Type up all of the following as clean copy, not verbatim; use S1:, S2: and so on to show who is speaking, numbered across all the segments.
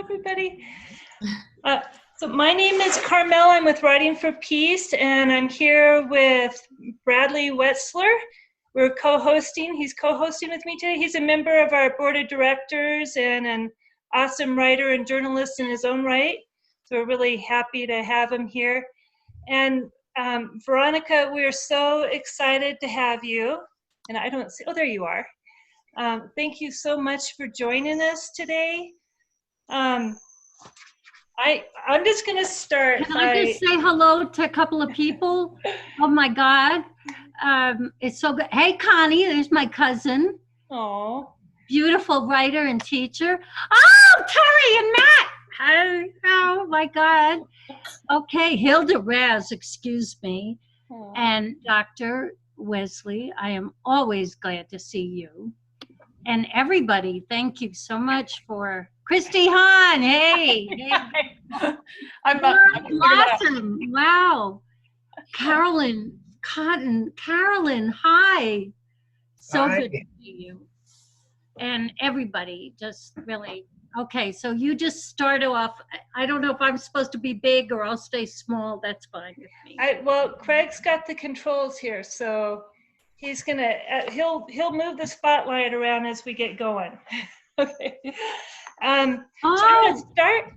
S1: everybody. So my name is Carmel. I'm with Writing for Peace, and I'm here with Bradley Wetzler. We're co-hosting. He's co-hosting with me today. He's a member of our board of directors and an awesome writer and journalist in his own right. So we're really happy to have him here. And Veronica, we're so excited to have you. And I don't see, oh, there you are. Thank you so much for joining us today. I'm just going to start.
S2: Can I just say hello to a couple of people? Oh my God. It's so good. Hey, Connie, there's my cousin.
S1: Oh.
S2: Beautiful writer and teacher. Oh, Terry and Matt. Hi. Oh my God. Okay, Hilda Raz, excuse me.
S1: Oh.
S2: And Dr. Wesley, I am always glad to see you. And everybody, thank you so much for Christy Hahn. Hey, hey.
S3: I'm
S2: Blossom. Wow. Carolyn Cotton. Carolyn, hi. So
S3: Hi.
S2: good to see you. And everybody, just really. Okay, so you just start off. I don't know if I'm supposed to be big or I'll stay small. That's fine with me.
S1: Well, Craig's got the controls here, so he's gonna he'll move the spotlight around as we get going. Okay. So I'm gonna start.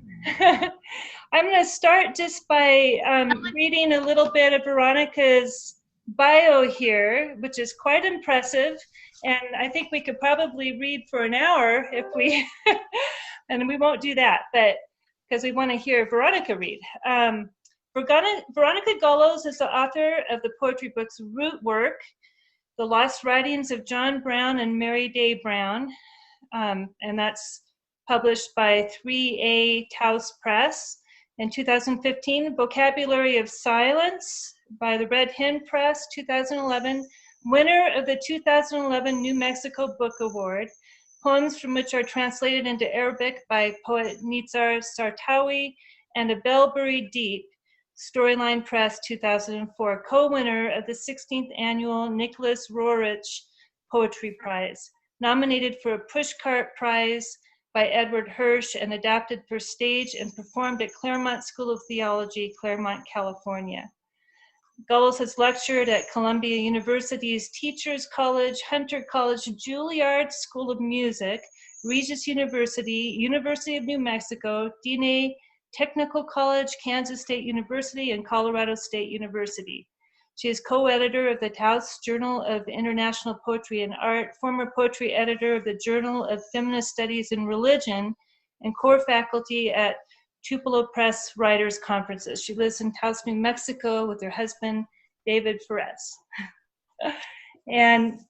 S1: I'm gonna start just by reading a little bit of Veronica's bio here, which is quite impressive, and I think we could probably read for an hour if we, and we won't do that, but because we want to hear Veronica read. Veronica Golos is the author of the poetry books Root Work, The Lost Writings of John Brown and Mary Day Brown, and that's published by 3A Taos Press. In 2015, Vocabulary of Silence by the Red Hen Press, 2011, winner of the 2011 New Mexico Book Award, poems from which are translated into Arabic by poet Nizar Sartawi, and A Bellbury Deep, Storyline Press, 2004, co-winner of the 16th Annual Nicholas Roerich Poetry Prize, nominated for a Pushcart Prize by Edward Hirsch and adapted for stage and performed at Claremont School of Theology, Claremont, California. Golos has lectured at Columbia University's Teachers College, Hunter College, Juilliard School of Music, Regis University, University of New Mexico, Diné Technical College, Kansas State University, and Colorado State University. She is co-editor of the Taos Journal of International Poetry and Art, former poetry editor of the Journal of Feminist Studies and Religion, and core faculty at Tupelo Press Writers Conferences. She lives in Taos, New Mexico with her husband, David Ferez. And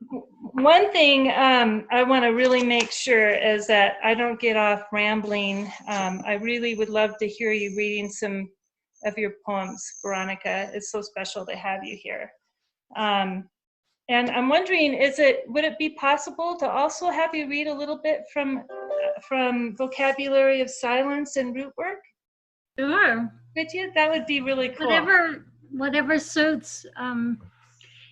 S1: one thing I want to really make sure is that I don't get off rambling. I really would love to hear you reading some of your poems, Veronica. It's so special to have you here. And I'm wondering, would it be possible to also have you read a little bit from Vocabulary of Silence and Root Work?
S2: Sure.
S1: Could you? That would be really cool.
S2: Whatever suits.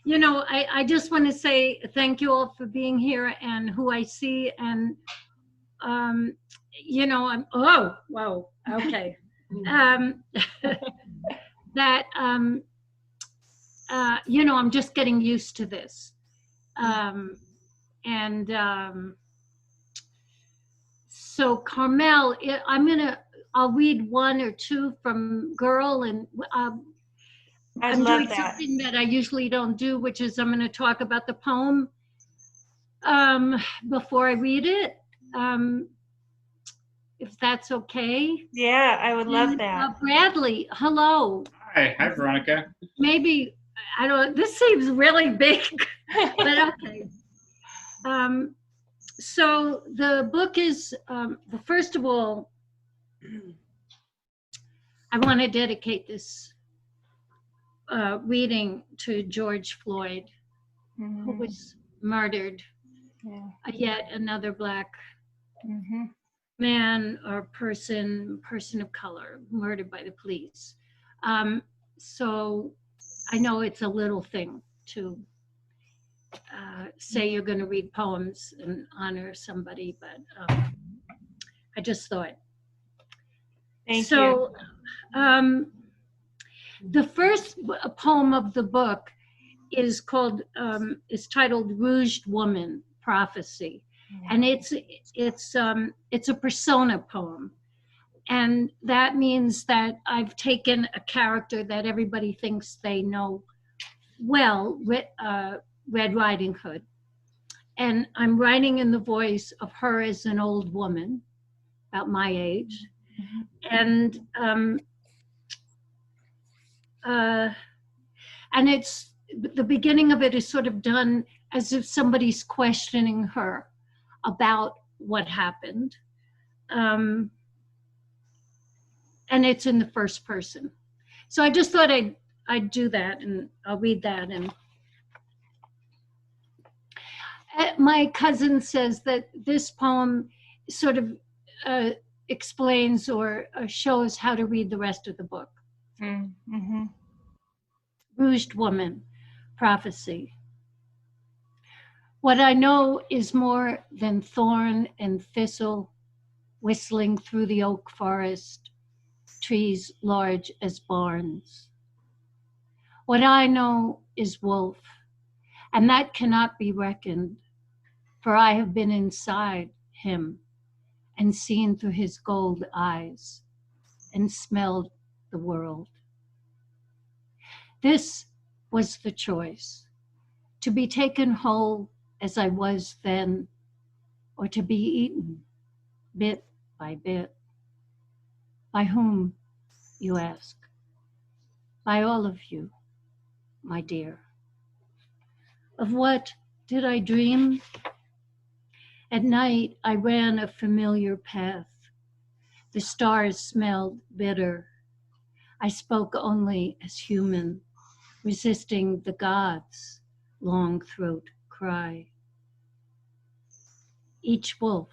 S2: You know, I just want to say thank you all for being here and who I see, and you know, okay. That you know, I'm just getting used to this, so Carmel, I'll read one or two from Girl, and I'm doing something that I usually don't do, which is I'm going to talk about the poem before I read it. If that's okay.
S1: Yeah, I would love that.
S2: Bradley, hello.
S4: Hi, Veronica.
S2: Maybe, I don't, this seems really big, but okay. So the book is, first of all, I want to dedicate this reading to George Floyd, who was murdered.
S1: Yeah.
S2: Yet another Black man or person of color murdered by the police. So I know it's a little thing to say you're going to read poems and honor somebody, but I just thought.
S1: Thank you.
S2: The first poem of the book is called, is titled Rouged Woman, Prophecy. And it's a persona poem. And that means that I've taken a character that everybody thinks they know well, Red Riding Hood. And I'm writing in the voice of her as an old woman, about my age. And it's, the beginning of it is sort of done as if somebody's questioning her about what happened. And it's in the first person. So I just thought I'd do that, and I'll read that. And my cousin says that this poem sort of explains or shows how to read the rest of the book.
S1: Mm-hmm.
S2: Rouged Woman, Prophecy. What I know is more than thorn and thistle whistling through the oak forest, trees large as barns. What I know is wolf, and that cannot be reckoned, for I have been inside him and seen through his gold eyes and smelled the world. This was the choice, to be taken whole as I was then, or to be eaten bit by bit. By whom, you ask? By all of you, my dear. Of what did I dream? At night, I ran a familiar path. The stars smelled bitter. I spoke only as human, resisting the gods' long throat cry. Each wolf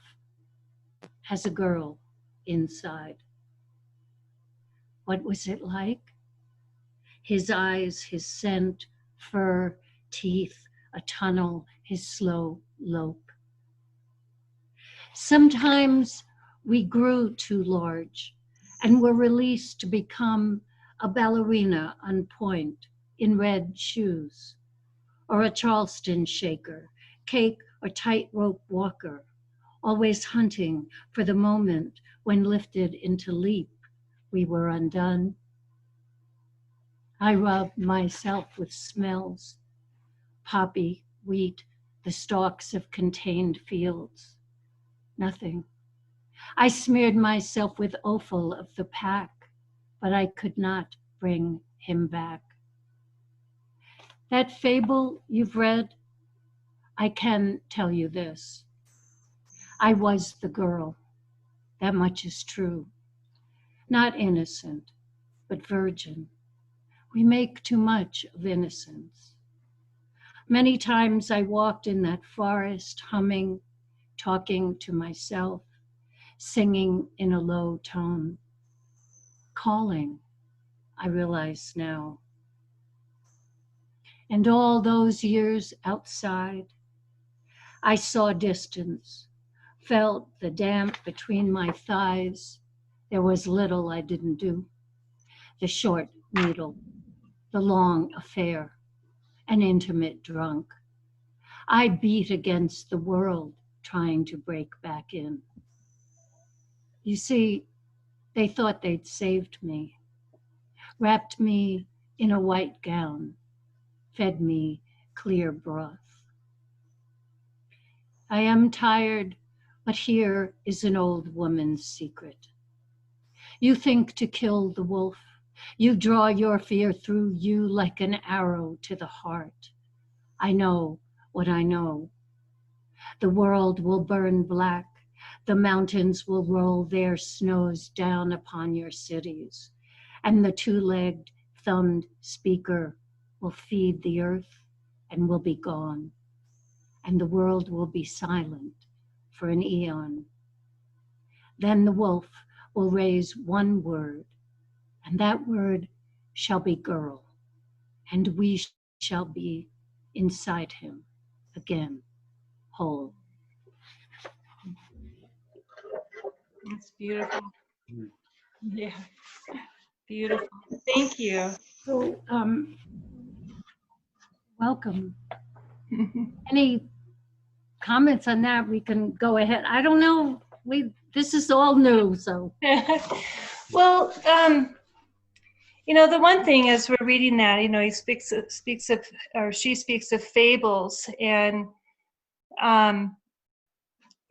S2: has a girl inside. What was it like? His eyes, his scent, fur, teeth, a tunnel, his slow lope. Sometimes we grew too large and were released to become a ballerina on point in red shoes, or a Charleston shaker, cake or tightrope walker, always hunting for the moment when lifted into leap, we were undone. I rubbed myself with smells, poppy, wheat, the stalks of contained fields. Nothing. I smeared myself with offal of the pack, but I could not bring him back. That fable you've read, I can tell you this. I was the girl. That much is true. Not innocent, but virgin. We make too much of innocence. Many times I walked in that forest, humming, talking to myself, singing in a low tone, calling, I realize now. And all those years outside, I saw distance, felt the damp between my thighs. There was little I didn't do. The short needle, the long affair, an intimate drunk. I beat against the world trying to break back in. You see, they thought they'd saved me, wrapped me in a white gown, fed me clear broth. I am tired, but here is an old woman's secret. You think to kill the wolf. You draw your fear through you like an arrow to the heart. I know what I know. The world will burn black. The mountains will roll their snows down upon your cities. And the two-legged, thumbed speaker will feed the earth and will be gone. And the world will be silent for an eon. Then the wolf will raise one word, and that word shall be girl, and we shall be inside him again, whole.
S1: Beautiful. Yeah. Beautiful. Thank you.
S2: So, welcome. Any comments on that? We can go ahead. I don't know. This is all new, so.
S1: Well, the one thing as we're reading that, he speaks of, or she speaks of fables, and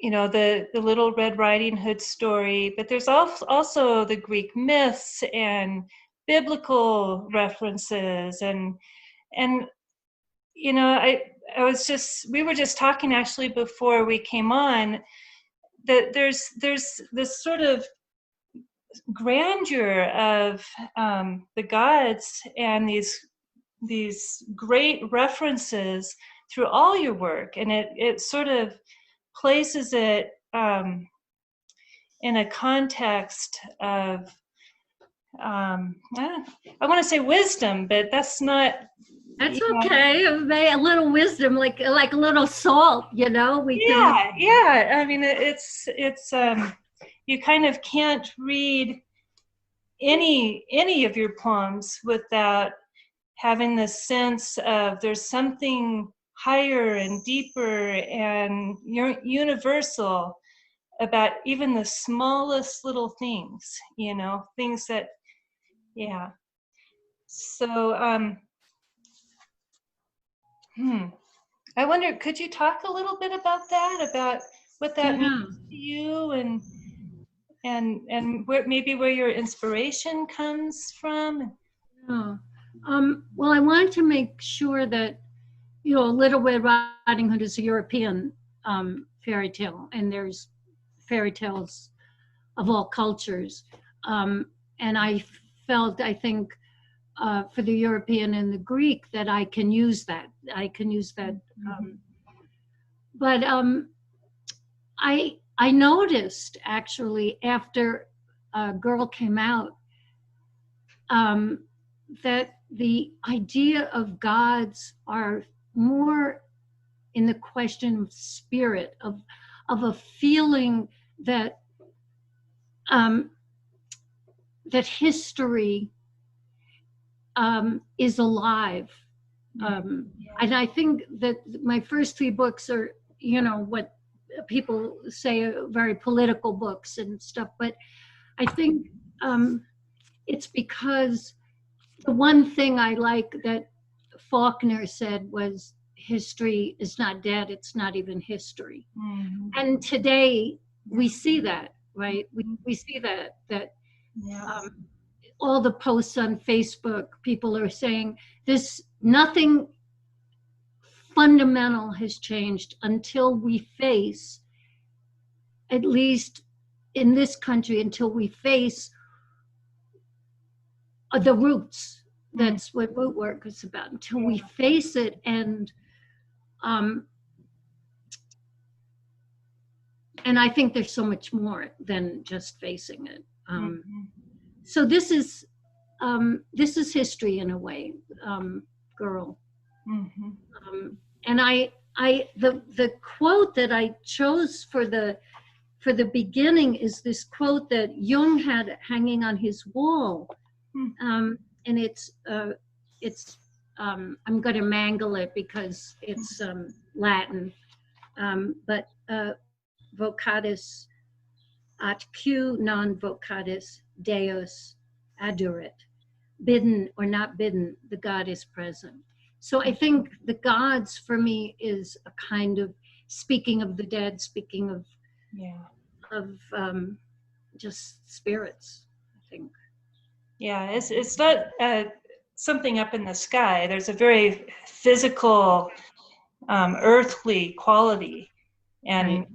S1: the Little Red Riding Hood story, but there's also the Greek myths and biblical references, and we were just talking actually before we came on, that there's this sort of grandeur of the gods and these great references through all your work, and it sort of places it in a context of I want to say wisdom, but that's not.
S2: That's okay. A little wisdom, like a little salt, We
S1: yeah. I mean, it's you kind of can't read any of your poems without having the sense of there's something higher and deeper and universal about even the smallest little things, things that, yeah. So, I wonder, could you talk a little bit about that, about what that means to you, and where your inspiration comes from?
S2: Yeah. Well, I wanted to make sure that, Little Red Riding Hood is a European fairy tale, and there's fairy tales of all cultures. And I think, for the European and the Greek, that I can use that. But I noticed, actually, after Girl came out, that the idea of gods are more in the question of spirit, of a feeling that that history is alive. And I think that my first 3 books are, what people say are very political books and stuff, but I think it's because the one thing I like that Faulkner said was, history is not dead, it's not even history. Mm-hmm. And today we see that, right? We see that all the posts on Facebook, people are saying nothing fundamental has changed until we face, at least in this country, until we face the roots. That's what root work is about. Until we face it, and I think there's so much more than just facing it. So this is history in a way, Girl. Mm-hmm. And the quote that I chose for the beginning is this quote that Jung had hanging on his wall. And it's I'm going to mangle it because it's Latin, but vocatus atque non vocatus Deus adurit. Bidden or not bidden, the God is present. So I think the gods for me is a kind of speaking of the dead, speaking of just spirits, I think.
S1: Yeah, it's not something up in the sky. There's a very physical, earthly quality, and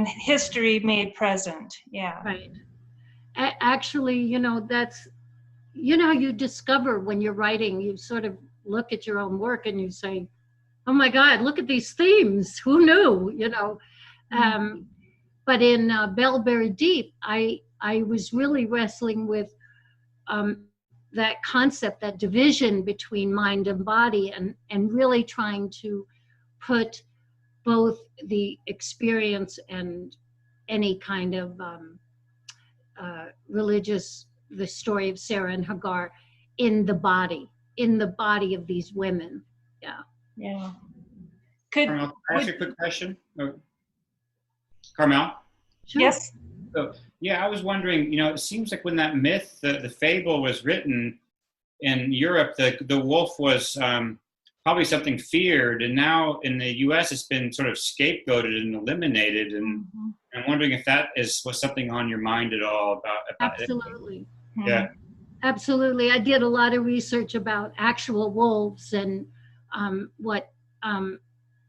S1: history made present. Yeah.
S2: Right. Actually, that's, you discover when you're writing, you sort of look at your own work and you say, oh my God, look at these themes. Who knew, But in Bellberry Deep, I was really wrestling with that concept, that division between mind and body, and really trying to put both the experience and any kind of the story of Sarah and Hagar in the body of these women. Yeah.
S1: Yeah.
S3: Carmel, can I ask you a quick question? Carmel?
S2: Sure.
S1: Yes.
S3: So, yeah, I was wondering, it seems like when that myth, the fable was written in Europe, the wolf was probably something feared, and now in the U.S. it's been sort of scapegoated and eliminated, and I'm wondering if that was something on your mind at all about
S2: Absolutely.
S3: it. Yeah.
S2: Absolutely. I did a lot of research about actual wolves and what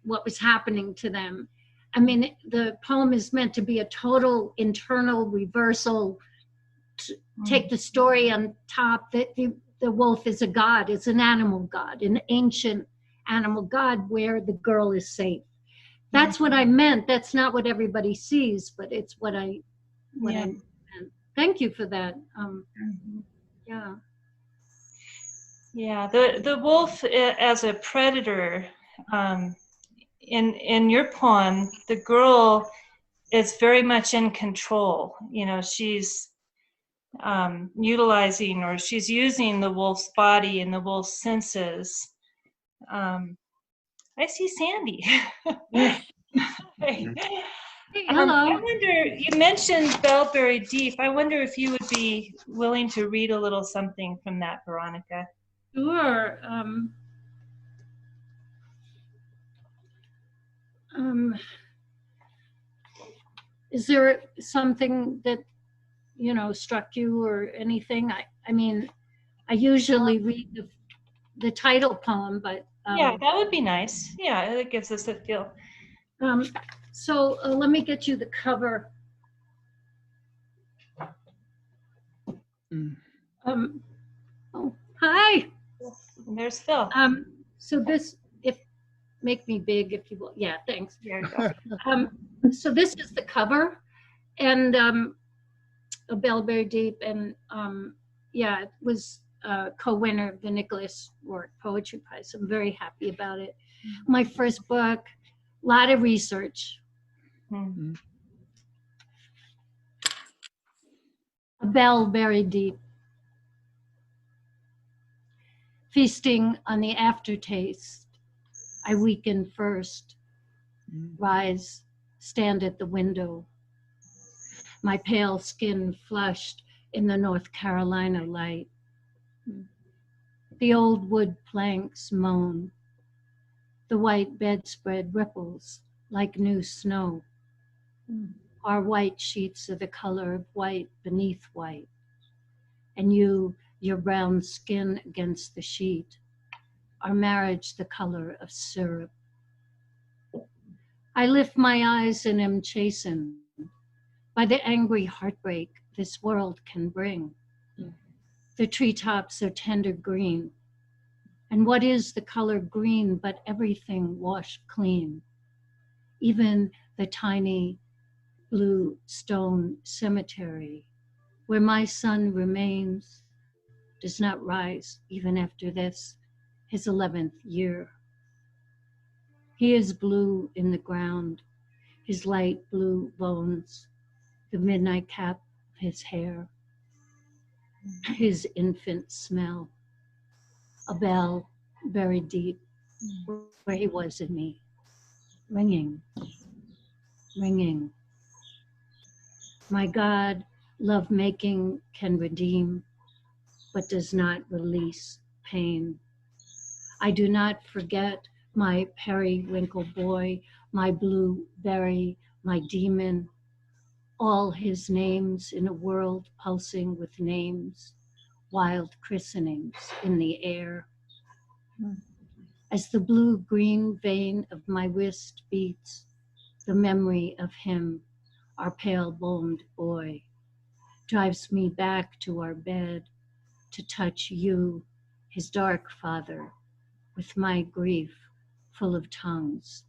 S2: was happening to them. I mean, the poem is meant to be a total internal reversal, take the story on top, that the wolf is a god, it's an animal god, an ancient animal god where the girl is safe. That's what I meant. That's not what everybody sees, but it's what I meant. Thank you for that. Yeah.
S1: Yeah, the wolf as a predator, in your poem, the girl is very much in control. She's utilizing, or she's using the wolf's body and the wolf's senses. I see Sandy. Hey.
S2: Hey, hello.
S1: I wonder, you mentioned Bellberry Deep. I wonder if you would be willing to read a little something from that, Veronica.
S2: Sure. Is there something that struck you or anything? I mean, I usually read the title poem, but
S1: yeah, that would be nice. Yeah, it gives us a feel.
S2: So let me get you the cover. Oh, hi.
S1: There's Phil.
S2: So this, make me big if you will. Yeah, thanks.
S1: There you go.
S2: So this is the cover, and a Bellberry Deep, and yeah, it was co-winner of the Nicholas Rourke Poetry Prize. I'm very happy about it. My first book, a lot of research. A bell buried deep. Feasting on the aftertaste, I weaken first. Rise, stand at the window. My pale skin flushed in the North Carolina light. The old wood planks moan. The white bedspread ripples like new snow. Our white sheets are the color of white beneath white. And you, your brown skin against the sheet. Our marriage the color of syrup. I lift my eyes and am chastened by the angry heartbreak this world can bring. The treetops are tender green. And what is the color green but everything washed clean? Even the tiny blue stone cemetery where my son remains does not rise even after this, his 11th year. He is blue in the ground, his light blue bones, the midnight cap of his hair, his infant smell, a bell buried deep where he was in me, ringing, ringing. My God, love making can redeem, but does not release pain. I do not forget my periwinkle boy, my blueberry, my demon, all his names in a world pulsing with names, wild christenings in the air. As the blue-green vein of my wrist beats, the memory of him, our pale-boned boy, drives me back to our bed to touch you, his dark father, with my grief full of tongues,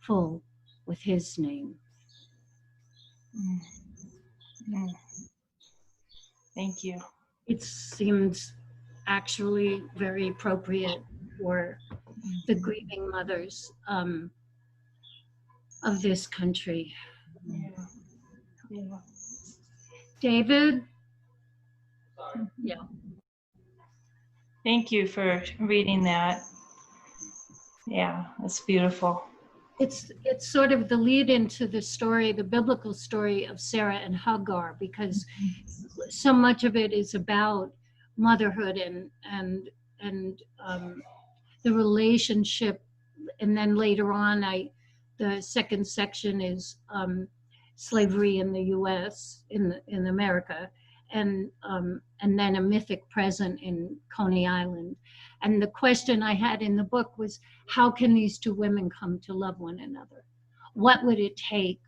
S2: full with his name.
S1: Thank you.
S2: It seems actually very appropriate for the grieving mothers of this country.
S1: Yeah.
S2: David? Yeah.
S1: Thank you for reading that. Yeah, that's beautiful.
S2: It's sort of the lead into the story, the biblical story of Sarah and Hagar, because so much of it is about motherhood and the relationship. And then later on, the second section is slavery in the U.S. in America, and then a mythic present in Coney Island. And the question I had in the book was, how can these two women come to love one another? What would it take?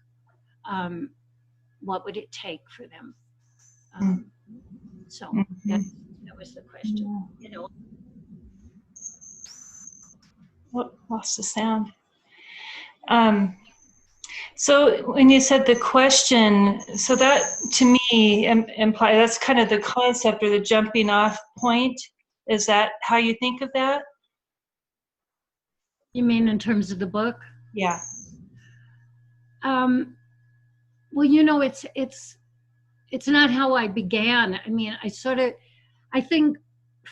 S2: What would it take for them? So that was the question. You know.
S1: Oh, lost the sound. So when you said the question, so that to me implies that's kind of the concept or the jumping off point. Is that how you think of that?
S2: You mean in terms of the book?
S1: Yeah.
S2: Well, you know, it's not how I began. I mean, I think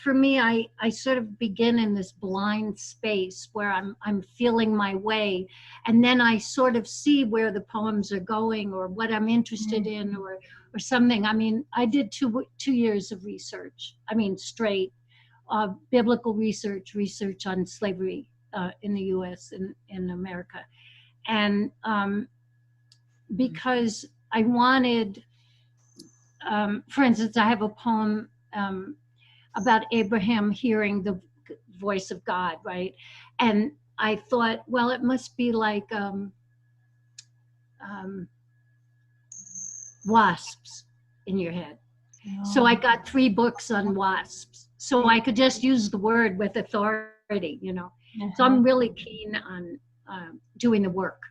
S2: for me, I sort of begin in this blind space where I'm feeling my way, and then I sort of see where the poems are going or what I'm interested in or something. I mean, I did 2 years of research. I mean, straight biblical research on slavery in the U.S. and in America, and because I wanted, for instance, I have a poem about Abraham hearing the voice of God, right? And I thought, well, it must be like wasps in your head. So I got 3 books on wasps. So I could just use the word with authority, you know. So I'm really keen on doing the work.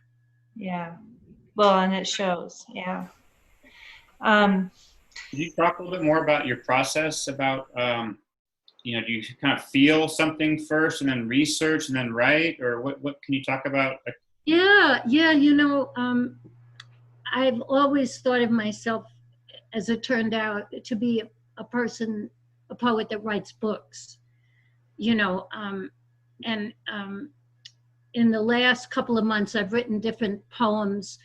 S1: Yeah. Well, and it shows. Yeah.
S3: Could you talk a little bit more about your process about, you know, do you kind of feel something first and then research and then write, or what can you talk about?
S2: Yeah, you know, I've always thought of myself, as it turned out, to be a poet that writes books, you know, and in the last couple of months, I've written different poems.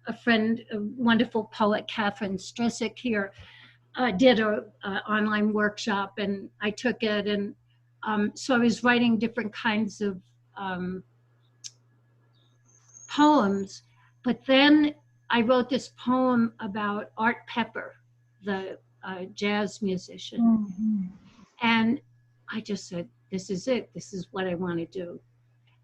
S2: A wonderful poet, Catherine Strisick here, did a online workshop, and I took it, and so I was writing different kinds of poems. But then I wrote this poem about Art Pepper, the jazz musician, and I just said, this is it. This is what I want to do.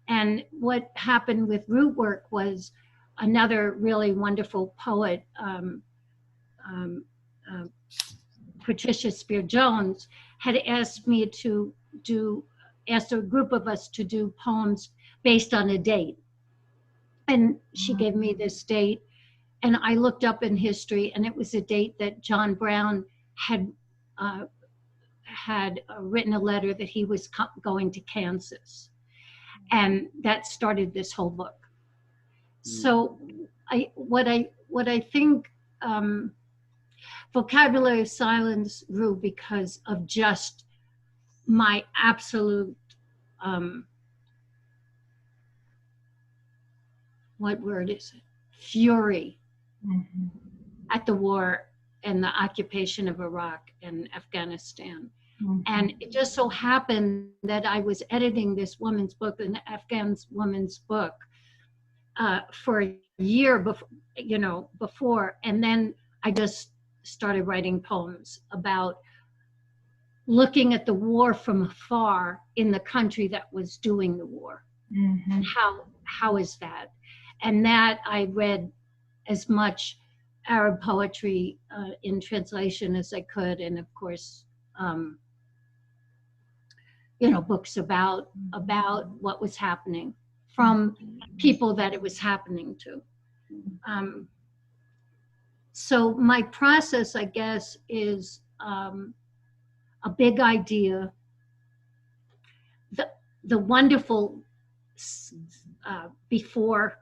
S2: And what happened with Rootwork was another really wonderful poet, Patricia Spear-Jones, had asked me to asked a group of us to do poems based on a date. And she gave me this date, and I looked up in history, and it was a date that John Brown had written a letter that he was going to Kansas. And that started this whole book. So what I think Vocabulary of Silence grew because of just my absolute what word is it? Fury at the war and the occupation of Iraq and Afghanistan. And it just so happened that I was editing this woman's book, an Afghan woman's book, for a year before, and then I just started writing poems about looking at the war from afar in the country that was doing the war. And how is that? And that I read as much Arab poetry in translation as I could, and of course, books about what was happening from people that it was happening to. So my process, I guess, is a big idea, the wonderful before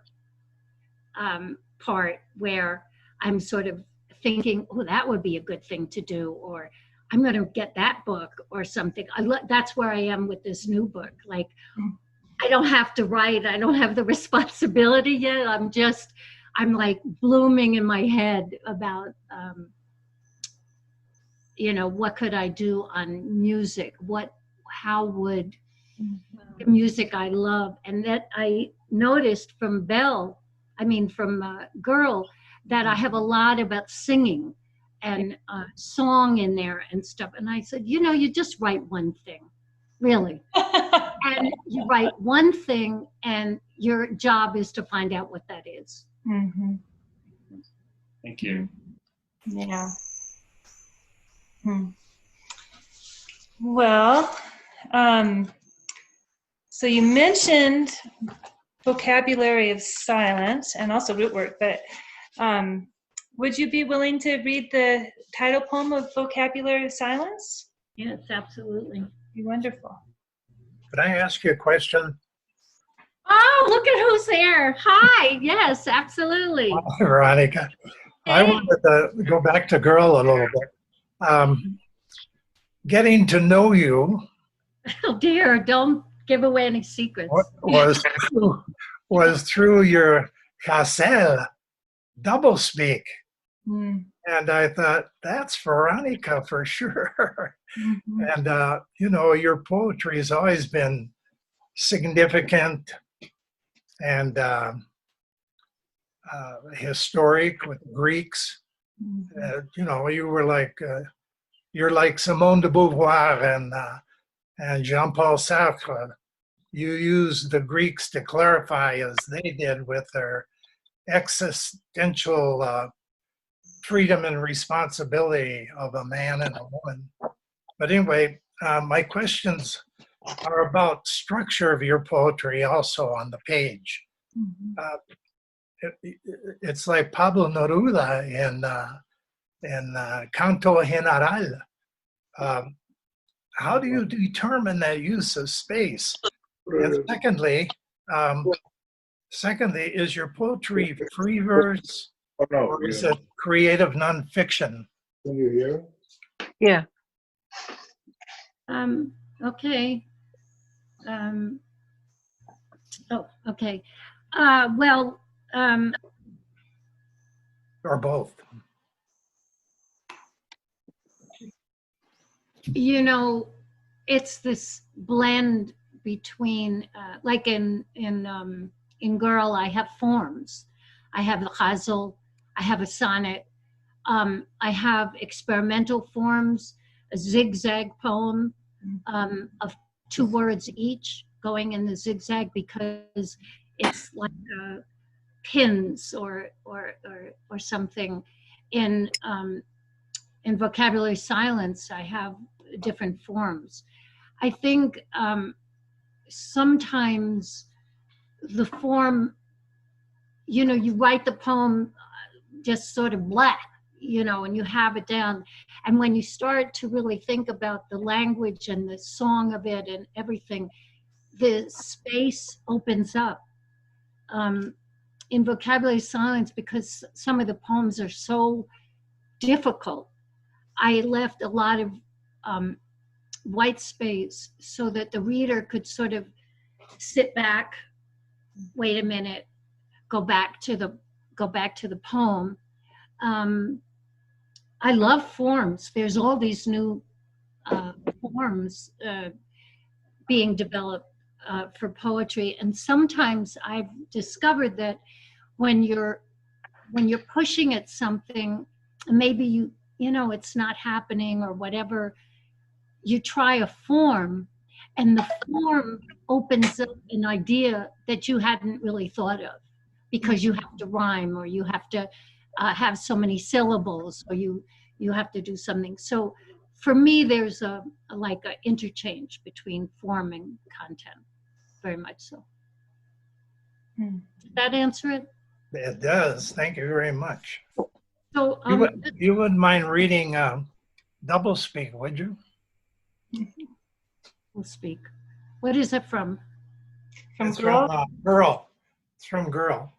S2: part where I'm sort of thinking, oh, that would be a good thing to do, or I'm going to get that book or something. That's where I am with this new book. Like, I don't have to write. I don't have the responsibility yet. I'm like blooming in my head about, what could I do on music? How would the music I love? And that I noticed from Girl, that I have a lot about singing and song in there and stuff. And I said, you just write one thing, really. And you write one thing, and your job is to find out what that is.
S1: Mm-hmm.
S3: Thank you.
S1: Yeah. Well, so you mentioned vocabulary of silence and also root work, but would you be willing to read the title poem of Vocabulary of Silence?
S2: Yes, absolutely.
S1: Be wonderful.
S4: Could I ask you a question?
S2: Oh, look at who's there. Hi. Yes, absolutely.
S4: Veronica. I wanted to go back to Girl a little bit. Getting to know you.
S2: Oh dear, don't give away any secrets.
S4: was through your cassette, doublespeak. And I thought, that's Veronica for sure. And, your poetry has always been significant and historic with Greeks. You were like, you're like Simone de Beauvoir and Jean-Paul Sartre. You use the Greeks to clarify as they did with their existential freedom and responsibility of a man and a woman. But anyway, my questions are about structure of your poetry also on the page. It's like Pablo Neruda in Canto General. How do you determine that use of space? And secondly, is your poetry free verse or is it creative nonfiction?
S5: Can you hear?
S6: Yeah.
S2: Okay. Okay.
S4: Or both?
S2: It's this blend between, like in Girl, I have forms. I have a ghazal, I have a sonnet, I have experimental forms, a zigzag poem of 2 words each going in the zigzag because it's like pins or something. In Vocabulary Silence, I have different forms. I think sometimes the form, you write the poem just sort of black, and you have it down. And when you start to really think about the language and the song of it and everything, the space opens up. In Vocabulary Silence, because some of the poems are so difficult, I left a lot of white space so that the reader could sort of sit back, wait a minute, go back to the poem. I love forms. There's all these new forms being developed for poetry, and sometimes I've discovered that when you're pushing at something, maybe it's not happening or whatever, you try a form, and the form opens up an idea that you hadn't really thought of, because you have to rhyme, or you have to have so many syllables, or you have to do something. So for me, there's a interchange between form and content, very much so. Did that answer it?
S4: It does. Thank you very much.
S2: So
S4: you wouldn't mind reading doublespeak, would you?
S2: We'll speak. What is it from?
S1: From
S4: It's
S1: Girl?
S4: From Girl. It's from Girl.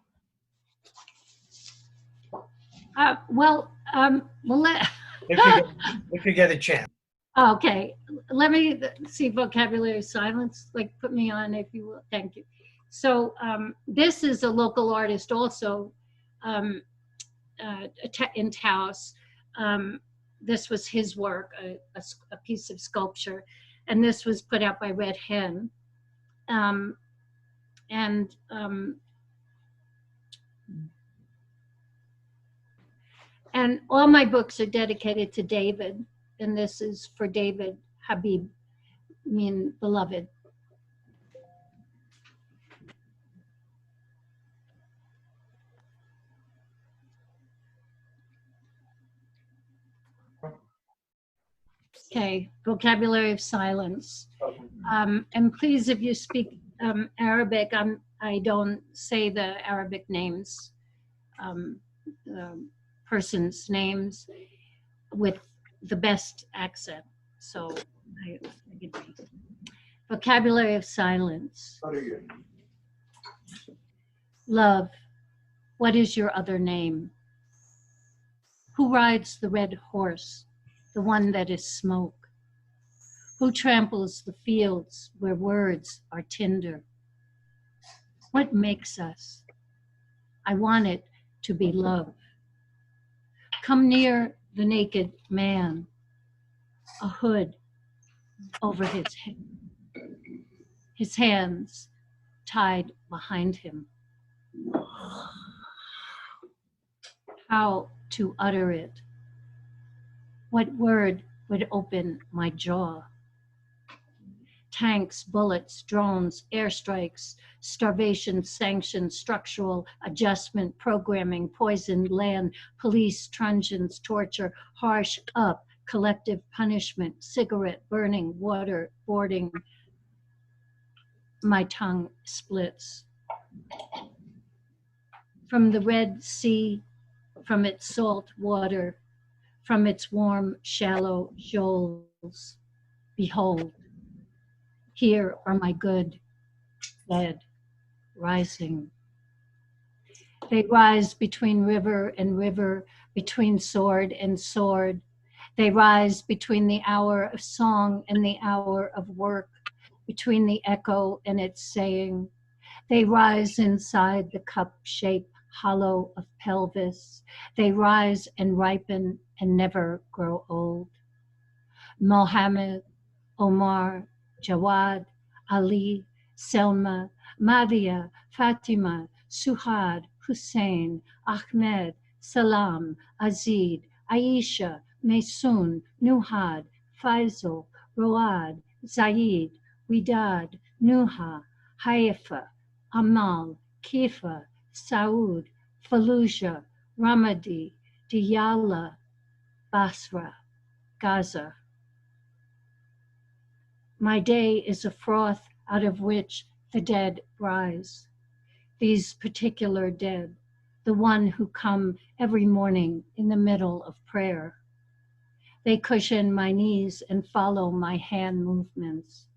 S2: Well,
S4: if you get a chance.
S2: okay, let me see vocabulary silence, like put me on if you will. Thank you. So this is a local artist also in Taos. This was his work, a piece of sculpture, and this was put out by Red Hen. And all my books are dedicated to David, and this is for David Habib, mean beloved. Okay, vocabulary of silence. And please, if you speak Arabic, I don't say the Arabic names, persons' names with the best accent. So, vocabulary of silence. Love, what is your other name? Who rides the red horse, the one that is smoke? Who tramples the fields where words are tinder? What makes us? I want it to be love. Come near the naked man, a hood over his head, his hands tied behind him. How to utter it? What word would open my jaw? Tanks, bullets, drones, airstrikes, starvation, sanctions, structural adjustment, programming, poisoned land, police, truncheons, torture, harsh up, collective punishment, cigarette burning, water boarding. My tongue splits. From the Red Sea, from its salt water, from its warm, shallow shoals, behold, here are my good dead rising. They rise between river and river, between sword and sword. They rise between the hour of song and the hour of work, between the echo and its saying. They rise inside the cup-shaped hollow of pelvis. They rise and ripen and never grow old. Mohammed, Omar, Jawad, Ali, Selma, Madia, Fatima, Suhad, Hussein, Ahmed, Salam, Azid, Aisha, Maysoon, Nuhad, Faisal, Road, Zaid, Widad, Nuha, Haifa, Amal, Kifa, Saud, Fallujah, Ramadi, Diyala, Basra, Gaza. My day is a froth out of which the dead rise. These particular dead, the one who come every morning in the middle of prayer. They cushion my knees and follow my hand movements.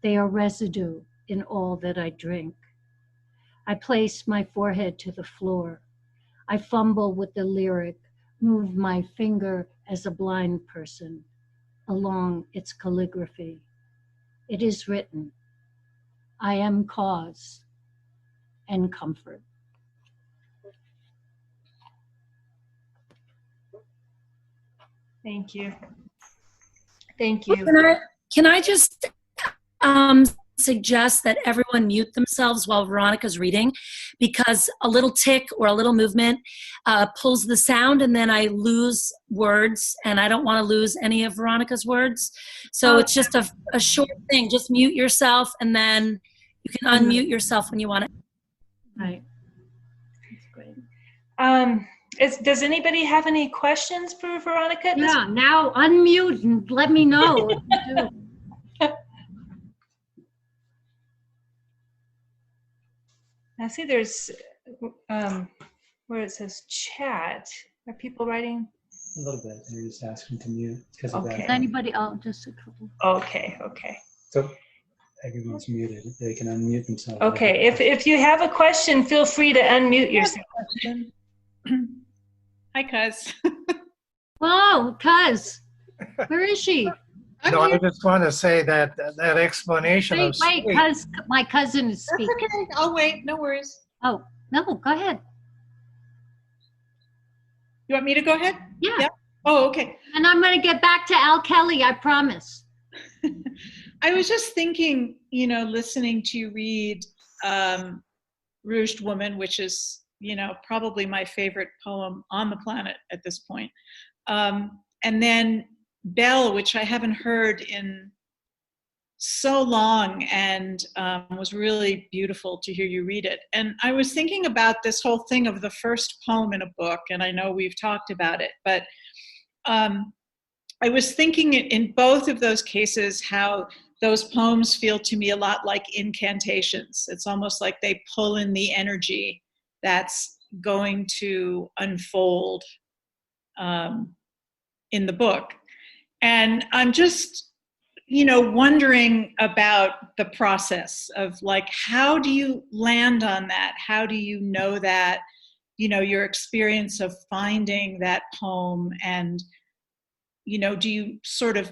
S2: They are residue in all that I drink. I place my forehead to the floor. I fumble with the lyric, move my finger as a blind person along its calligraphy. It is written, I am cause and comfort.
S1: Thank you. Thank you.
S5: Can I just suggest that everyone mute themselves while Veronica's reading, because a little tick or a little movement pulls the sound and then I lose words, and I don't want to lose any of Veronica's words. So it's just a short thing. Just mute yourself and then you can unmute yourself when you want to.
S2: Right. That's great.
S1: Does anybody have any questions for Veronica?
S2: Yeah, now unmute and let me know if you do.
S1: I see there's where it says chat. Are people writing?
S6: A little bit. They're just asking to mute because of
S1: Okay.
S6: that.
S2: Anybody? Oh, just a couple.
S1: Okay, okay.
S6: So everyone's muted. They can unmute themselves.
S1: Okay, if you have a question, feel free to unmute yourself.
S7: Hi, Cuz.
S2: Whoa, cuz, where is she?
S7: I'm
S4: No, I
S7: here.
S4: just want to say that that explanation of
S2: Wait,
S4: sweet.
S2: cuz my cousin is
S7: That's
S2: speaking.
S7: okay. I'll wait. No worries.
S2: Oh, no, go ahead.
S7: You want me to go ahead?
S2: Yeah.
S7: Oh, okay.
S2: And I'm going to get back to Al Kelly, I promise.
S7: I was just thinking, listening to you read Rouged Woman, which is, probably my favorite poem on the planet at this point. And then Belle, which I haven't heard in so long, and was really beautiful to hear you read it. And I was thinking about this whole thing of the first poem in a book, and I know we've talked about it, but I was thinking in both of those cases how those poems feel to me a lot like incantations. It's almost like they pull in the energy that's going to unfold in the book. And I'm just, wondering about the process of like, how do you land on that? How do you know that, your experience of finding that poem, and, do you sort of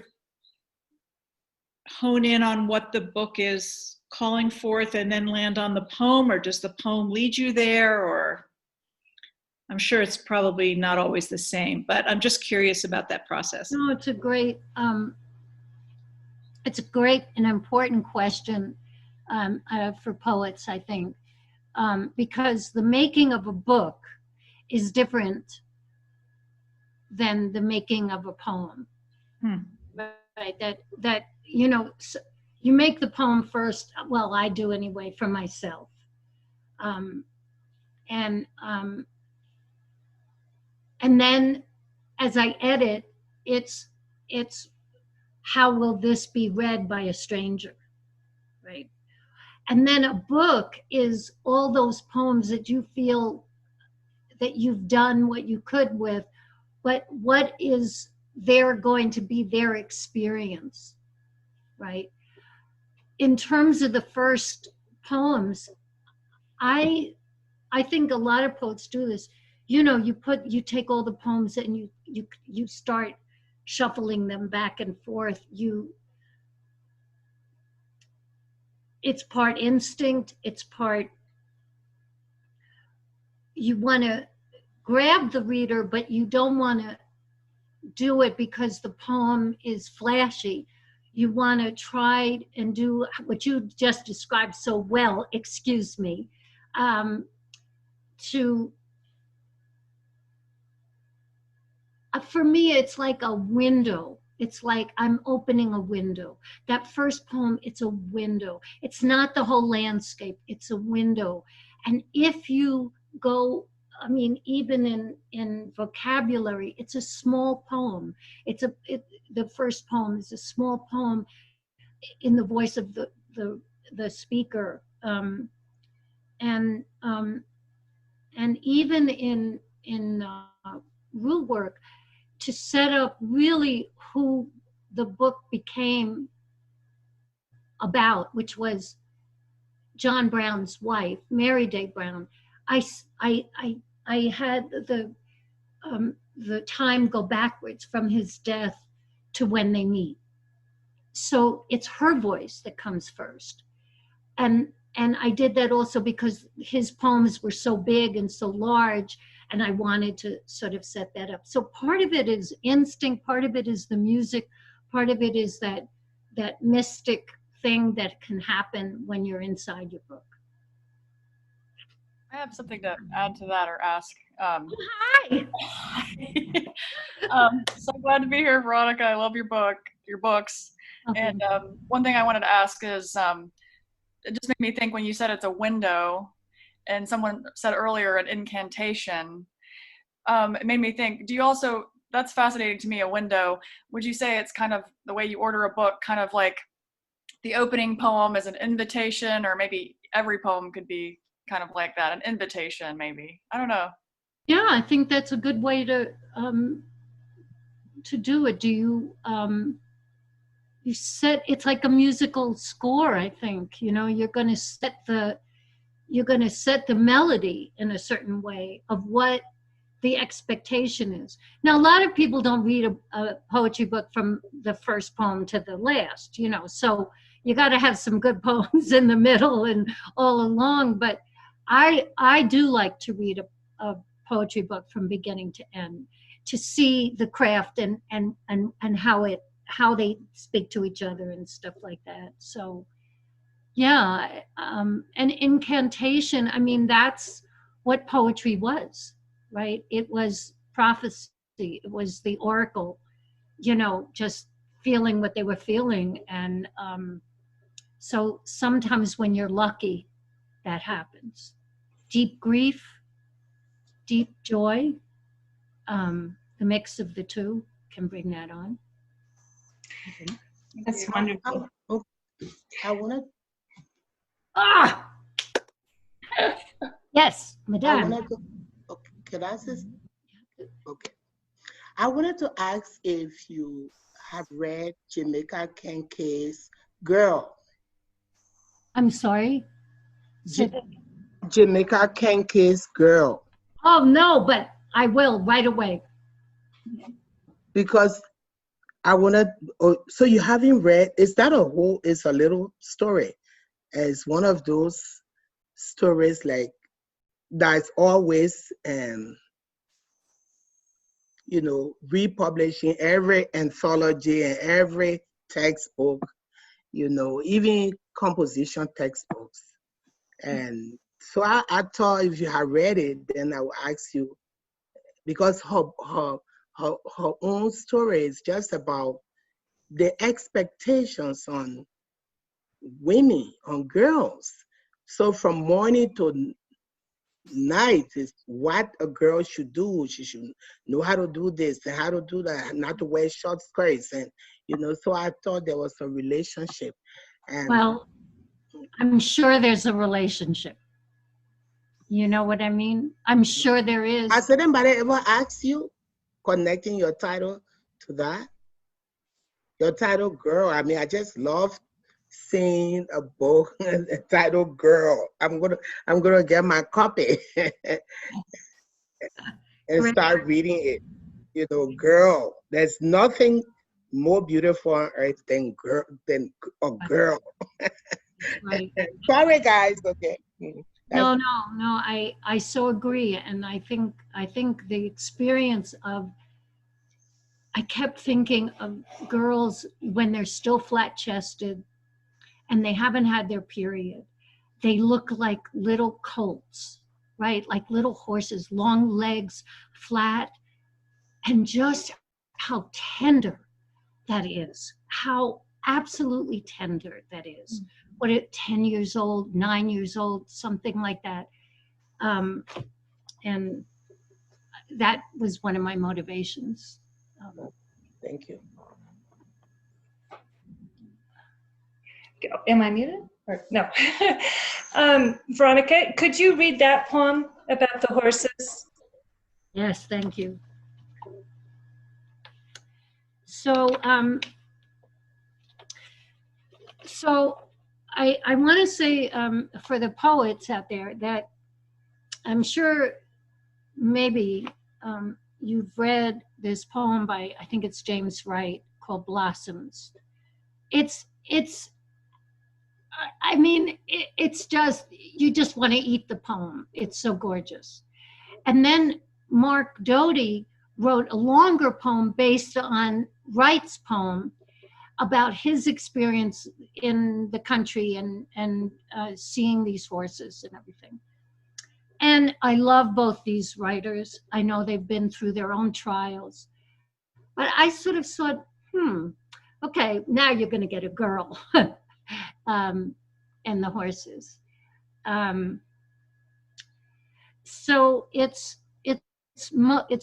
S7: hone in on what the book is calling forth and then land on the poem, or does the poem lead you there? Or I'm sure it's probably not always the same, but I'm just curious about that process.
S2: No, it's a great and important question for poets, I think, because the making of a book is different than the making of a poem. Right? That you make the poem first. Well, I do anyway, for myself, and then as I edit, it's how will this be read by a stranger, right? And then a book is all those poems that you feel that you've done what you could with, but what is there going to be their experience, right? In terms of the first poems, I think a lot of poets do this. You take all the poems and you start shuffling them back and forth. It's part instinct, it's part, you want to grab the reader, but you don't want to do it because the poem is flashy. You want to try and do what you just described so well, excuse me, for me, it's like a window. It's like I'm opening a window. That first poem, it's a window. It's not the whole landscape, it's a window. And if you go, even in vocabulary, it's a small poem. The first poem is a small poem in the voice of the speaker. And even in root work, to set up really who the book became about, which was John Brown's wife, Mary Day Brown. I had the time go backwards from his death to when they meet. So it's her voice that comes first. And I did that also because his poems were so big and so large, and I wanted to sort of set that up. So part of it is instinct, part of it is the music, part of it is that mystic thing that can happen when you're inside your book.
S8: I have something to add to that or ask.
S2: Hi.
S8: So glad to be here, Veronica. I love your books.
S2: Okay.
S8: And one thing I wanted to ask is, it just made me think when you said it's a window, and someone said earlier an incantation, it made me think, do you also, that's fascinating to me, a window. Would you say it's kind of the way you order a book, kind of like the opening poem is an invitation, or maybe every poem could be kind of like that, an invitation maybe? I don't know.
S2: Yeah, I think that's a good way to do it. Do you set, it's like a musical score, I think. You're going to set the melody in a certain way of what the expectation is. Now, a lot of people don't read a poetry book from the first poem to the last, you know, so you got to have some good poems in the middle and all along. But I do like to read a poetry book from beginning to end, to see the craft and how they speak to each other and stuff like that. So yeah, and incantation, I mean, that's what poetry was, right? It was prophecy, it was the oracle, you know, just feeling what they were feeling. And so sometimes when you're lucky, that happens. Deep grief, deep joy, the mix of the two can bring that on.
S1: That's wonderful.
S9: I want to.
S2: Ah! Yes,
S9: I
S2: Madame.
S9: wanted to. Okay, can I say? Okay. I wanted to ask if you have read Jamaica Kincaid's Girl.
S2: I'm sorry?
S9: Jamaica Kincaid's Girl.
S2: Oh, no, but I will right away.
S9: Because I wanted, so you haven't read, is that a whole, it's a little story? It's one of those stories like, that's always, you know, republishing every anthology and every textbook, you know, even composition textbooks. And so I thought if you had read it, then I would ask you, because her own story is just about the expectations on women, on girls. So from morning to night is what a girl should do. She should know how to do this and how to do that, not to wear short skirts. And, you know, so I thought there was a relationship. And
S2: well, I'm sure there's a relationship. You know what I mean? I'm sure there is.
S9: has anybody ever asked you, connecting your title to that? Your title, Girl. I mean, I just love seeing a book titled Girl. I'm gonna get my copy and start reading it. You know, Girl. There's nothing more beautiful on earth than a girl.
S2: Right.
S9: Sorry, guys. Okay.
S2: No, I so agree. And I think the experience of, I kept thinking of girls when they're still flat-chested and they haven't had their period. They look like little colts, right? Like little horses, long legs, flat, and just how tender that is, how absolutely tender that is. What, 10 years old, 9 years old, something like that. And that was one of my motivations.
S9: Thank you.
S1: Am I muted? Or, no. Veronica, could you read that poem about the horses?
S2: Yes, thank you. So, I want to say for the poets out there that I'm sure maybe you've read this poem by, I think it's James Wright, called Blossoms. I mean, it's just, you just want to eat the poem. It's so gorgeous. And then Mark Doty wrote a longer poem based on Wright's poem about his experience in the country and seeing these horses and everything. And I love both these writers. I know they've been through their own trials. But I sort of thought, okay, now you're going to get a girl and the horses. So it's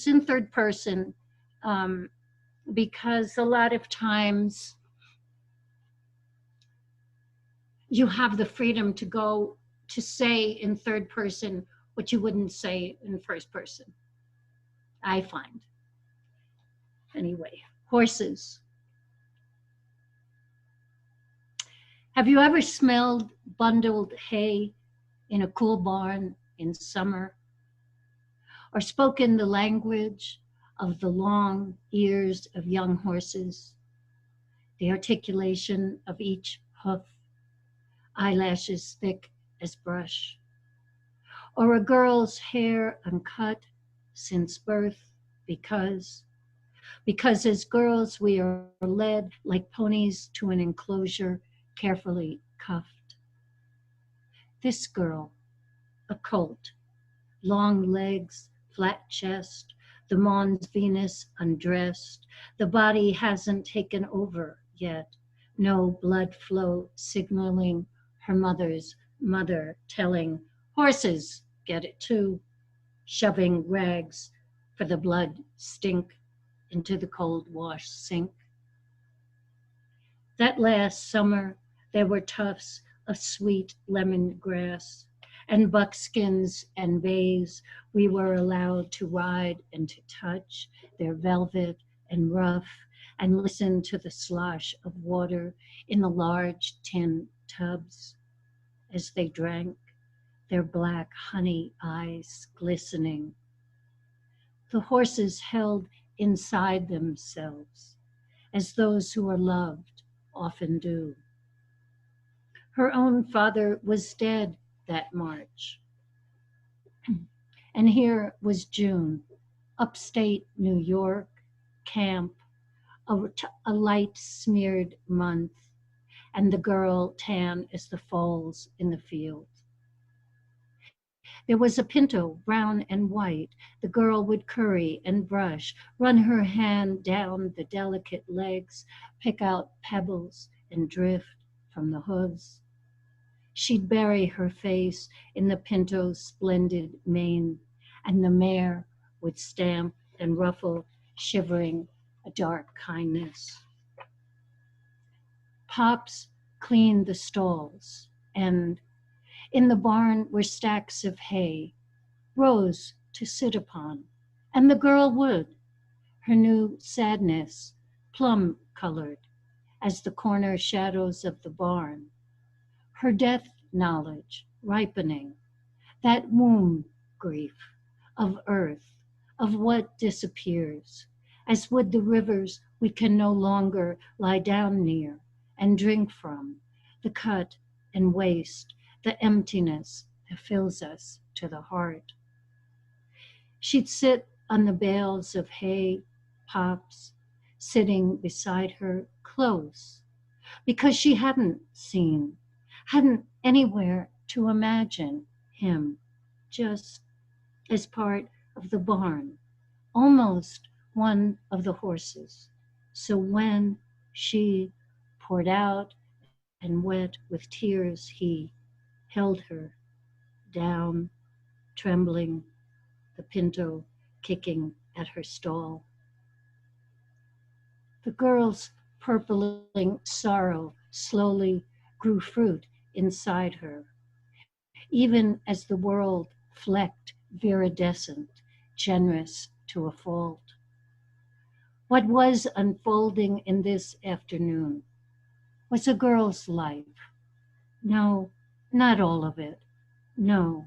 S2: in third person because a lot of times you have the freedom to go to say in third person what you wouldn't say in first person, I find. Anyway, horses. Have you ever smelled bundled hay in a cool barn in summer? or spoken the language of the long ears of young horses, the articulation of each hoof, eyelashes thick as brush, or a girl's hair uncut since birth because as girls we are led like ponies to an enclosure carefully cuffed. This girl, a colt, long legs, flat chest, the Mons Venus undressed, the body hasn't taken over yet, no blood flow signaling her mother's mother telling horses get it too, shoving rags for the blood stink into the cold wash sink. That last summer, there were tufts of sweet lemongrass and buckskins and bays. We were allowed to ride and to touch their velvet and rough and listen to the slosh of water in the large tin tubs as they drank, their black honey eyes glistening. The horses held inside themselves, as those who are loved often do. Her own father was dead that March. And here was June, upstate New York, camp, a light smeared month, and the girl tan as the falls in the field. There was a pinto, brown and white. The girl would curry and brush, run her hand down the delicate legs, pick out pebbles and drift from the hooves. She'd bury her face in the pinto's splendid mane, and the mare would stamp and ruffle, shivering a dark kindness. Pops cleaned the stalls, and in the barn were stacks of hay, rows to sit upon, and the girl would, her new sadness plum-colored as the corner shadows of the barn, her death knowledge ripening, that womb grief of earth, of what disappears, as would the rivers we can no longer lie down near and drink from, the cut and waste, the emptiness that fills us to the heart. She'd sit on the bales of hay, Pops, sitting beside her close, because she hadn't seen, hadn't anywhere to imagine him, just as part of the barn, almost one of the horses. So when she poured out and wet with tears, he held her down, trembling, the pinto kicking at her stall. The girl's purpling sorrow slowly grew fruit inside her, even as the world flecked viridescent, generous to a fault. What was unfolding in this afternoon was a girl's life. No, not all of it. No,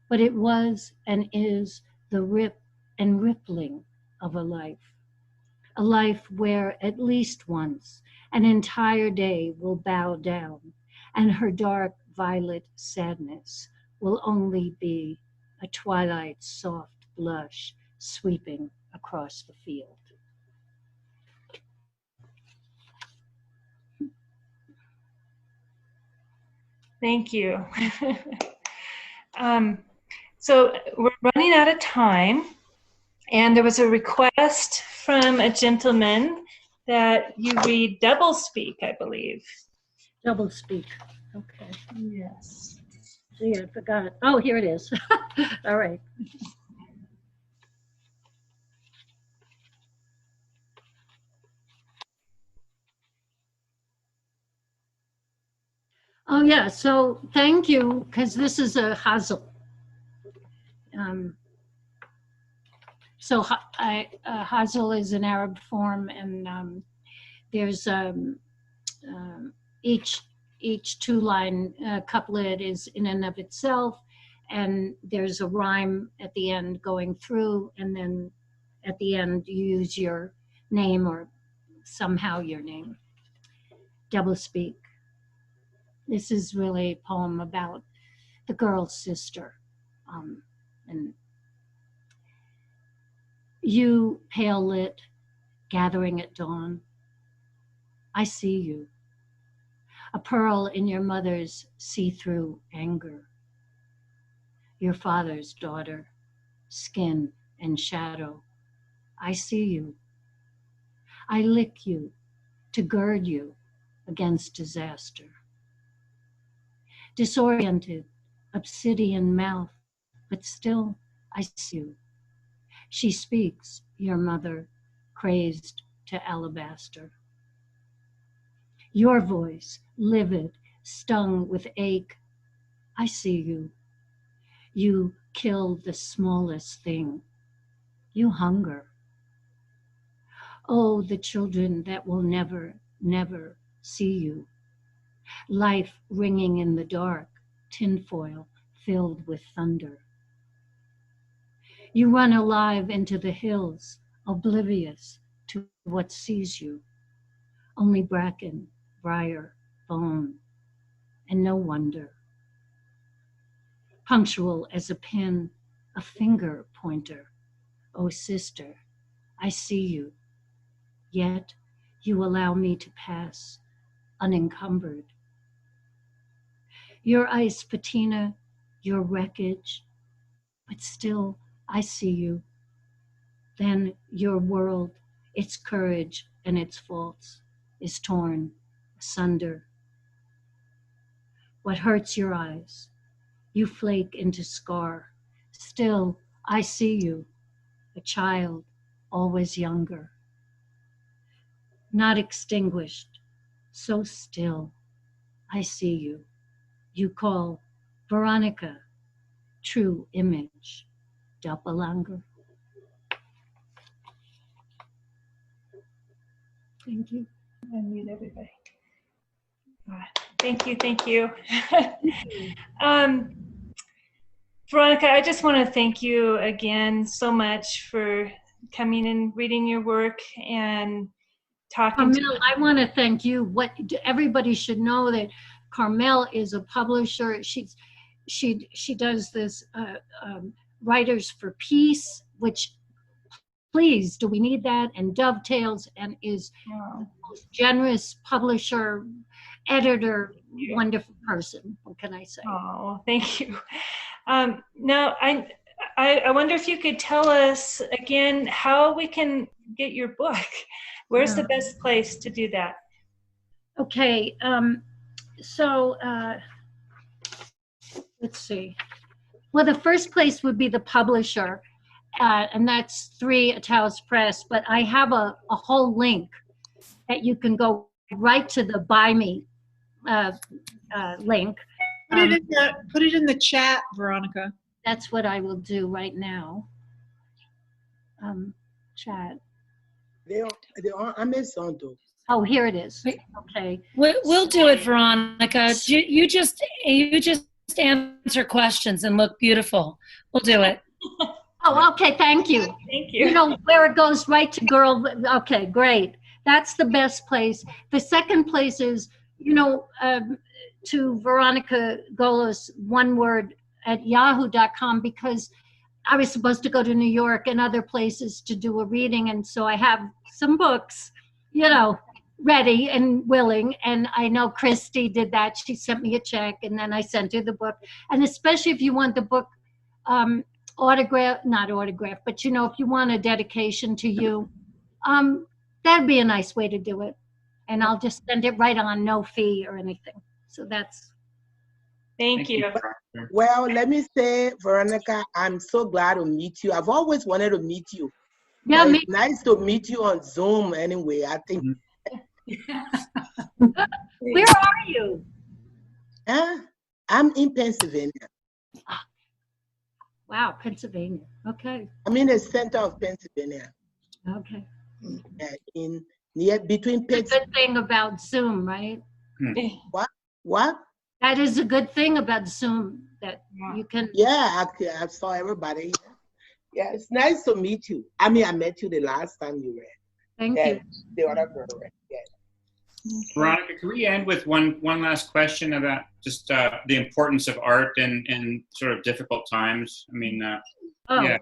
S2: but it was and is the rip and rippling of a life where at least once an entire day will bow down, and her dark violet sadness will only be a twilight soft blush sweeping across the field.
S1: Thank you. So we're running out of time, and there was a request from a gentleman that you read double speak, I believe.
S2: Double speak. Okay.
S1: Yes.
S2: Gee, I forgot. Oh, here it is. All right. Oh, yeah. So thank you, because this is a hazel. So hazel is an Arab form, and there's each two-line couplet is in and of itself, and there's a rhyme at the end going through, and then at the end you use your name or somehow your name. Double speak. This is really a poem about the girl's sister. And you, pale lit, gathering at dawn, I see you. A pearl in your mother's see-through anger. Your father's daughter, skin and shadow. I see you. I lick you to gird you against disaster. Disoriented, obsidian mouth, but still I see you. She speaks, your mother, crazed to alabaster. Your voice, livid, stung with ache, I see you. You kill the smallest thing. You hunger. Oh, the children that will never, never see you. Life ringing in the dark, tinfoil filled with thunder. You run alive into the hills, oblivious to what sees you. Only bracken, briar, bone, and no wonder. Punctual as a pen, a finger pointer. Oh, sister, I see you. Yet you allow me to pass unencumbered. Your ice patina, your wreckage, but still I see you. Then your world, its courage and its faults, is torn asunder. What hurts your eyes, you flake into scar. Still I see you, a child, always younger. Not extinguished, so still, I see you. You call Veronica, true image, doppelganger. Thank you.
S1: Unmute everybody. Thank you, thank you. Veronica, I just want to thank you again so much for coming and reading your work and talking to
S2: Carmel, I want to thank you. Everybody should know that Carmel is a publisher. She does this Writers for Peace, which, please, do we need that? And Dovetails, and is the most generous publisher, editor, wonderful person. What can I say?
S1: Oh, thank you. Now, I wonder if you could tell us again how we can get your book. Where's the best place to do that?
S2: Okay, let's see. Well, the first place would be the publisher, and that's Taos Press, but I have a whole link that you can go right to the Buy Me link.
S7: Put it in the chat, Veronica.
S2: That's what I will do right now. Chat.
S9: They're on Amazon though.
S2: Oh, here it is. Okay.
S5: We'll do it, Veronica. You just answer questions and look beautiful. We'll do it.
S2: Oh, okay. Thank you.
S1: Thank you.
S2: You know where it goes right to girl. Okay, great. That's the best place. The second place is, to Veronica Golos, one word, at yahoo.com, because I was supposed to go to New York and other places to do a reading. And so I have some books, ready and willing. And I know Christy did that. She sent me a check and then I sent her the book. And especially if you want the book not autographed, but if you want a dedication to you, that'd be a nice way to do it. And I'll just send it right on, no fee or anything. So that's.
S1: Thank you.
S9: Well, let me say, Veronica, I'm so glad to meet you. I've always wanted to meet you.
S2: Yeah,
S9: it's nice to meet you on Zoom anyway, I think.
S2: Where are you?
S9: I'm in Pennsylvania.
S2: Wow, Pennsylvania. Okay.
S9: I'm in the center of Pennsylvania.
S2: Okay.
S9: Between
S2: The good thing about Zoom, right?
S9: What?
S2: That is a good thing about Zoom, that you can.
S9: Yeah, I saw everybody. Yeah, it's nice to meet you. I mean, I met you the last time you read.
S2: Thank you.
S9: The other girl read. Yeah.
S3: Veronica, can we end with one last question about just the importance of art in sort of difficult times? I mean, yeah.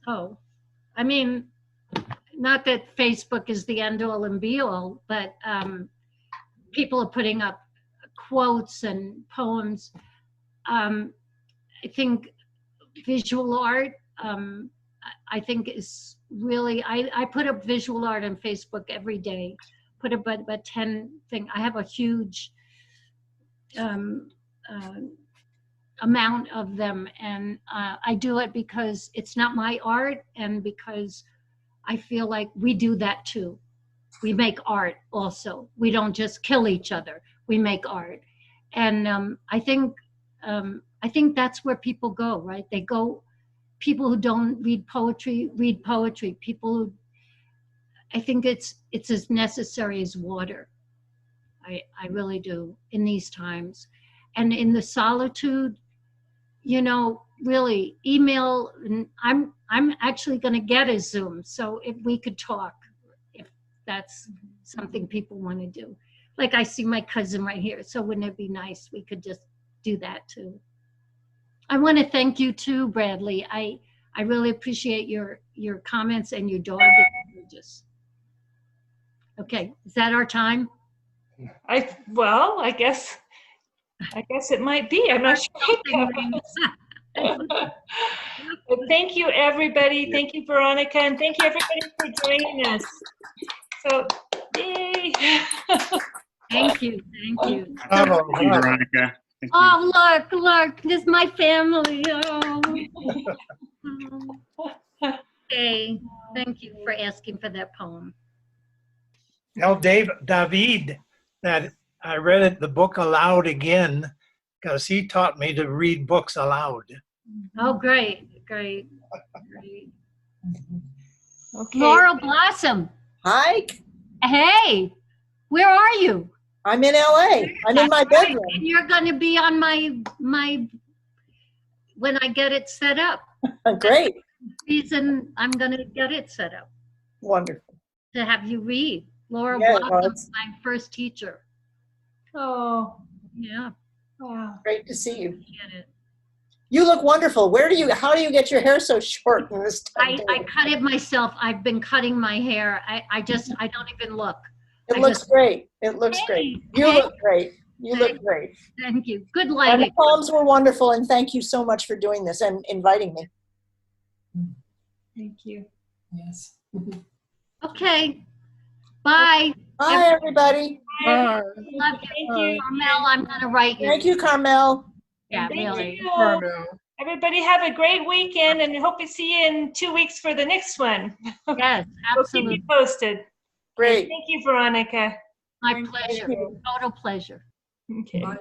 S2: Oh, I mean, not that Facebook is the end all and be all, but people are putting up quotes and poems. I think visual art, I think is really, I put up visual art on Facebook every day, put up about 10 things. I have a huge amount of them, and I do it because it's not my art, and because I feel like we do that too. We make art also. We don't just kill each other. We make art, and I think that's where people go, right? They go. People who don't read poetry read poetry. People who, I think it's as necessary as water. I really do in these times, and in the solitude. You know, really email, and I'm actually going to get a Zoom, so if we could talk, if that's something people want to do. Like, I see my cousin right here, so wouldn't it be nice we could just do that too? I want to thank you too, Bradley. I really appreciate your comments, and your dog is gorgeous. Okay, is that our time?
S1: Well, I guess it might be. I'm not sure. But thank you, everybody. Thank you, Veronica, and thank you, everybody, for joining us. So, yay!
S2: Thank you.
S3: Thank you, Veronica. Thank you.
S2: Oh, look, this is my family. Oh. Okay, thank you for asking for that poem.
S4: Tell David that I read the book aloud again because he taught me to read books aloud.
S2: Oh, great.
S1: Okay.
S2: Laurel Blossom.
S10: Hi,
S2: Hey, where are you?
S10: I'm in LA. I'm in my bedroom.
S2: And you're going to be on my when I get it set up.
S10: Great.
S2: Reason I'm going to get it set up
S10: Wonderful.
S2: to have you read. Laura
S10: Yeah,
S2: Blossom, my first teacher.
S1: Oh,
S2: Yeah.
S1: wow.
S10: Great to see you.
S2: Get it.
S10: You look wonderful. How do you get your hair so short in this time?
S2: I cut it myself. I've been cutting my hair. I don't even look.
S10: It looks great. It looks great. You look great. You look great.
S2: Thank you. Good
S10: And
S2: lighting.
S10: the poems were wonderful, and thank you so much for doing this and inviting me.
S1: Thank you.
S6: Yes.
S2: Okay. Bye.
S10: Bye, everybody.
S2: Love you.
S1: Thank you.
S2: Carmel, I'm going to write you.
S10: Thank you, Carmel.
S2: Yeah,
S1: Thank
S2: really.
S1: you. Everybody have a great weekend, and hope to see you in 2 weeks for the next one.
S2: Yes,
S1: We'll keep
S2: absolutely.
S1: you posted.
S10: Great.
S1: Thank you, Veronica.
S2: My pleasure. Total pleasure.
S1: Okay.
S6: Bye.